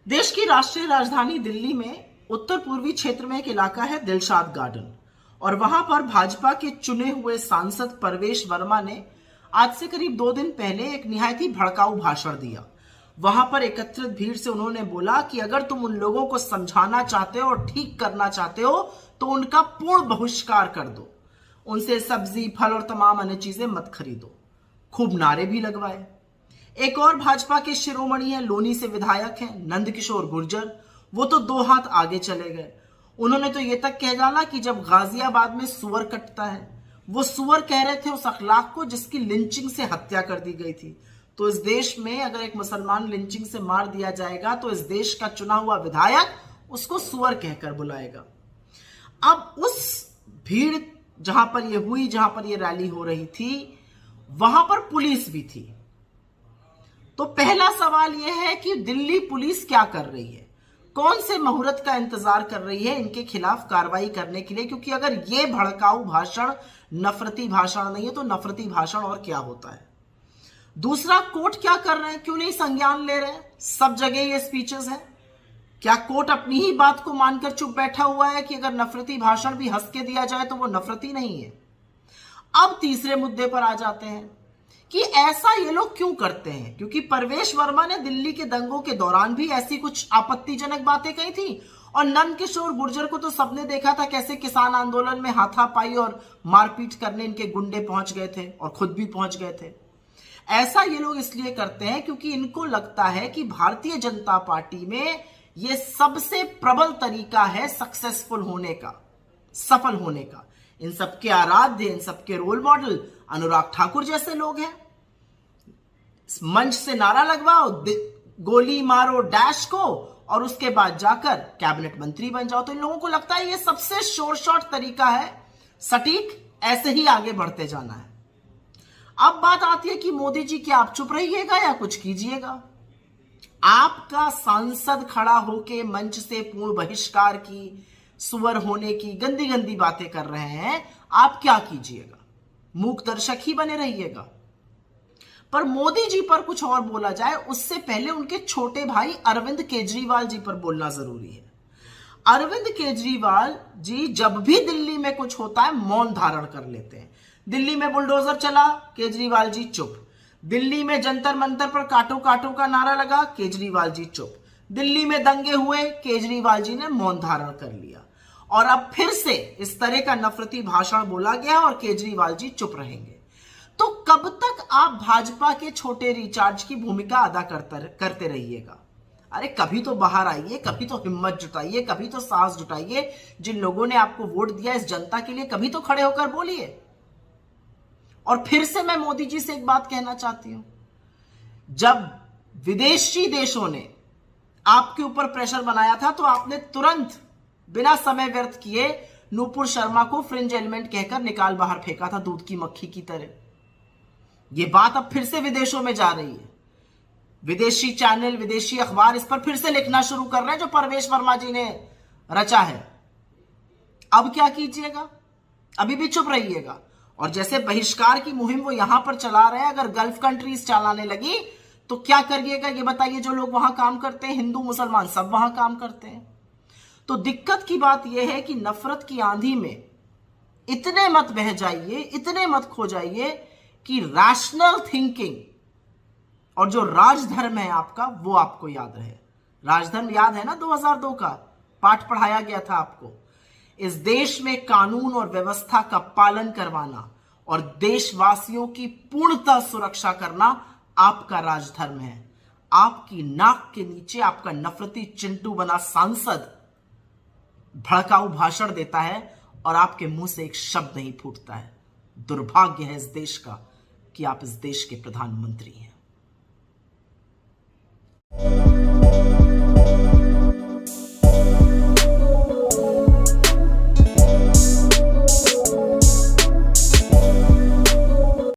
देश की राष्ट्रीय राजधानी दिल्ली में उत्तर पूर्वी क्षेत्र में एक इलाका है दिलशाद गार्डन, और वहां पर भाजपा के चुने हुए सांसद परवेश वर्मा ने आज से करीब 2 दिन पहले एक निहायत ही भड़काऊ भाषण दिया। वहां पर एकत्रित भीड़ से उन्होंने बोला कि अगर तुम उन लोगों को समझाना चाहते हो और ठीक करना चाहते हो तो उनका पूर्ण बहिष्कार कर दो, उनसे सब्जी फल और तमाम अन्य चीजें मत खरीदो। खूब नारे भी लगवाए। एक और भाजपा के शिरोमणि है, लोनी से विधायक हैं नंदकिशोर गुर्जर, वो तो 2 हाथ आगे चले गए। उन्होंने तो ये तक कह डाला कि जब गाजियाबाद में सुअर कटता है, वो सुअर कह रहे थे उस अखलाक को जिसकी लिंचिंग से हत्या कर दी गई थी। तो इस देश में अगर एक मुसलमान लिंचिंग से मार दिया जाएगा तो इस देश का चुना हुआ विधायक उसको सुअर कहकर बुलाएगा। अब उस भीड़ जहां पर ये हुई, जहां पर ये रैली हो रही थी, वहां पर पुलिस भी थी। तो पहला सवाल यह है कि दिल्ली पुलिस क्या कर रही है, कौन से मुहूर्त का इंतजार कर रही है इनके खिलाफ कार्रवाई करने के लिए? क्योंकि अगर ये भड़काऊ भाषण नफरती भाषण नहीं है तो नफरती भाषण और क्या होता है? दूसरा, कोर्ट क्या कर रहे हैं, क्यों नहीं संज्ञान ले रहे हैं? सब जगह ये स्पीचेस हैं। क्या कोर्ट अपनी ही बात को मानकर चुप बैठा हुआ है कि अगर नफरती भाषण भी हंस के दिया जाए तो वो नफरती नहीं है? अब तीसरे मुद्दे पर आ जाते हैं कि ऐसा ये लोग क्यों करते हैं, क्योंकि परवेश वर्मा ने दिल्ली के दंगों के दौरान भी ऐसी कुछ आपत्तिजनक बातें कही थी, और नंदकिशोर गुर्जर को तो सबने देखा था कैसे किसान आंदोलन में हाथापाई और मारपीट करने इनके गुंडे पहुंच गए थे और खुद भी पहुंच गए थे। ऐसा ये लोग इसलिए करते हैं क्योंकि इनको लगता है कि भारतीय जनता पार्टी में यह सबसे प्रबल तरीका है सक्सेसफुल होने का, सफल होने का। इन सबके आराध्य, इन सबके रोल मॉडल अनुराग ठाकुर जैसे लोग हैं। मंच से नारा लगवाओ, गोली मारो डैश को, और उसके बाद जाकर कैबिनेट मंत्री बन जाओ। तो इन लोगों को लगता है ये सबसे शॉर्ट तरीका है, सटीक, ऐसे ही आगे बढ़ते जाना है। अब बात आती है कि मोदी जी क्या आप चुप रहिएगा या कुछ कीजिएगा? आपका सांसद खड़ा होके मंच से पूर्ण बहिष्कार की, सुअर होने की गंदी गंदी बातें कर रहे हैं, आप क्या कीजिएगा? मूक दर्शक ही बने रहिएगा? पर मोदी जी पर कुछ और बोला जाए उससे पहले उनके छोटे भाई अरविंद केजरीवाल जी पर बोलना जरूरी है। अरविंद केजरीवाल जी जब भी दिल्ली में कुछ होता है मौन धारण कर लेते हैं। दिल्ली में बुलडोजर चला, केजरीवाल जी चुप। दिल्ली में जंतर मंतर पर काटो काटो का नारा लगा, केजरीवाल जी चुप। दिल्ली में दंगे हुए, केजरीवाल जी ने मौन धारण कर लिया। और अब फिर से इस तरह का नफरती भाषण बोला गया और केजरीवाल जी चुप रहेंगे। तो कब तक आप भाजपा के छोटे रिचार्ज की भूमिका अदा करते रहिएगा? अरे कभी तो बाहर आइए, कभी तो हिम्मत जुटाइए, कभी तो साहस जुटाइए। जिन लोगों ने आपको वोट दिया इस जनता के लिए, कभी तो खड़े होकर बोलिए। और फिर से मैं मोदी जी से एक बात कहना चाहती हूं, जब विदेशी देशों ने आपके ऊपर प्रेशर बनाया था तो आपने तुरंत बिना समय व्यर्थ किए नूपुर शर्मा को फ्रिंज एलिमेंट कहकर निकाल बाहर फेंका था, दूध की मक्खी की तरह। यह बात अब फिर से विदेशों में जा रही है। विदेशी चैनल, विदेशी अखबार इस पर फिर से लिखना शुरू कर रहे हैं जो परवेश वर्मा जी ने रचा है। अब क्या कीजिएगा? अभी भी चुप रहिएगा? और जैसे बहिष्कार की मुहिम वो यहां पर चला रहे हैं, अगर गल्फ कंट्रीज चलाने लगी तो क्या करिएगा ये बताइए? जो लोग वहां काम करते हैं, हिंदू मुसलमान सब वहां काम करते हैं। तो दिक्कत की बात यह है कि नफरत की आंधी में इतने मत बह जाइए, इतने मत खो जाइए कि रैशनल थिंकिंग और जो राजधर्म है आपका वो आपको याद रहे। राजधर्म याद है ना? 2002 का पाठ पढ़ाया गया था आपको। इस देश में कानून और व्यवस्था का पालन करवाना और देशवासियों की पूर्णतः सुरक्षा करना आपका राजधर्म है। आपकी नाक के नीचे आपका नफरती चिंटू बना सांसद भड़काऊ भाषण देता है और आपके मुंह से एक शब्द नहीं फूटता है। दुर्भाग्य है इस देश का कि आप इस देश के प्रधानमंत्री हैं।